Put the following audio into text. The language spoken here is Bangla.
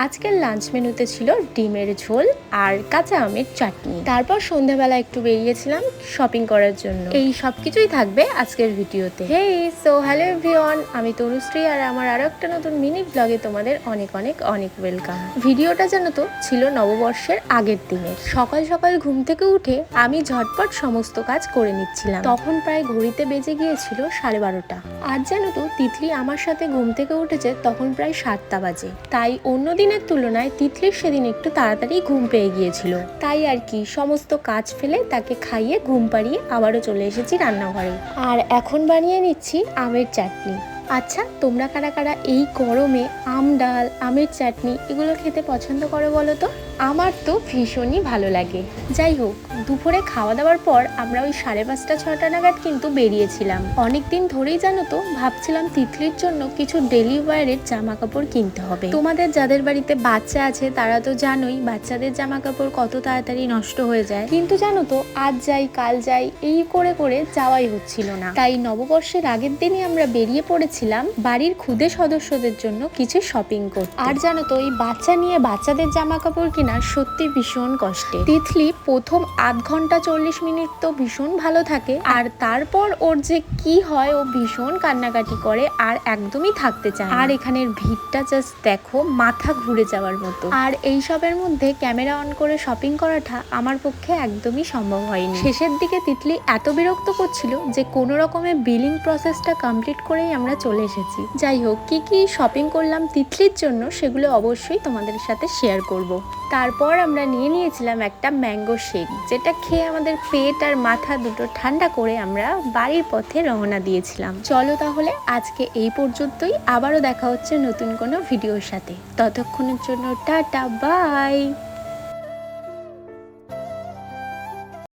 আজকের লাঞ্চ মেনুতে ছিল ডিমের ঝোল আর কাঁচা আমের চাটনি। তারপর সন্ধ্যাবেলা একটু বেরিয়েছিলাম শপিং করার জন্য। এই সব কিছুই থাকবে আজকের ভিডিওতে। হেই হ্যালো এভরিওয়ান, আমি তনুশ্রী আর আমার আরো একটা নতুন মিনি ব্লগে তোমাদের অনেক অনেক অনেক ওয়েলকাম। ভিডিওটা জানো তো ছিল নববর্ষের আগের দিনের। সকাল সকাল ঘুম থেকে উঠে আমি ঝটপট সমস্ত কাজ করে নিচ্ছিলাম। তখন প্রায় ঘড়িতে বেজে গিয়েছিল 12:30। আজ জানো তো তিতলি আমার সাথে ঘুম থেকে উঠেছে তখন প্রায় 7টা বাজে। তাই অন্য দিনের তুলনায় তিতলির সেদিন একটু তাড়াতাড়ি ঘুম পেয়ে গিয়েছিল। তাই আর কি সমস্ত কাজ ফেলে তাকে খাইয়ে ঘুম পাড়িয়ে আবারও চলে এসেছি রান্নাঘরে। আর এখন বানিয়ে নিচ্ছি আমের চাটনি। আচ্ছা, তোমরা কারা কারা এই গরমে আম ডাল, আমের চাটনি এগুলো খেতে পছন্দ করো বলো তো? আমার তো ভীষণই ভালো লাগে। যাই হোক, দুপুরে খাওয়া দাওয়ার পর আমরা ওই 5:30-6টা নাগাদ কিন্তু বেরিয়েছিলাম। অনেকদিন ধরেই জানো তো ভাবছিলাম তিতলির জন্য কিছু ডেলি ওয়্যারের জামা কাপড় কিনতে হবে। তোমাদের যাদের বাড়িতে বাচ্চা আছে তারা তো জানোই বাচ্চাদের জামা কাপড় কত তাড়াতাড়ি নষ্ট হয়ে যায়। কিন্তু জানো তো আজ যাই কাল যাই এই করে করে যাওয়াই হচ্ছিল না। তাই নববর্ষের আগের দিনই আমরা বেরিয়ে পড়েছিলাম বাড়ির ক্ষুদে সদস্যদের জন্য কিছু শপিং করতে। আর জানো তো এই বাচ্চা নিয়ে বাচ্চাদের জামা কাপড় কেনা সত্যি ভীষণ কষ্টে। তিতলি প্রথম আধ ঘন্টা 40 মিনিট তো ভীষণ ভালো থাকে, আর তারপর ওর যে কি হয় ও ভীষণ কান্নাকাটি করে আর একদমই থাকতে চায়। আর এখানের ভিড়টা জাস্ট দেখো, মাথা ঘুরে যাওয়ার মতো। আর এইসবের মধ্যে ক্যামেরা অন করে শপিং করাটা আমার পক্ষে একদমই সম্ভব হয়নি। শেষের দিকে তিতলি এত বিরক্ত করছিল যে কোনো রকমের বিলিং প্রসেসটা কমপ্লিট করেই আমরা চলে এসেছি। যাই হোক, কি কি শপিং করলাম তিতলির জন্য সেগুলো অবশ্যই তোমাদের সাথে শেয়ার করব। তারপর আমরা নিয়ে নিয়েছিলাম একটা ম্যাঙ্গো শেক, যেটা খেয়ে আমাদের পেট আর মাথা দুটো ঠান্ডা করে আমরা বাড়ির পথে রওনা দিয়েছিলাম। চলো তাহলে আজকে এই পর্যন্তই, আবারও দেখা হচ্ছে নতুন কোনো ভিডিওর সাথে। ততক্ষণের জন্য টাটা বাই।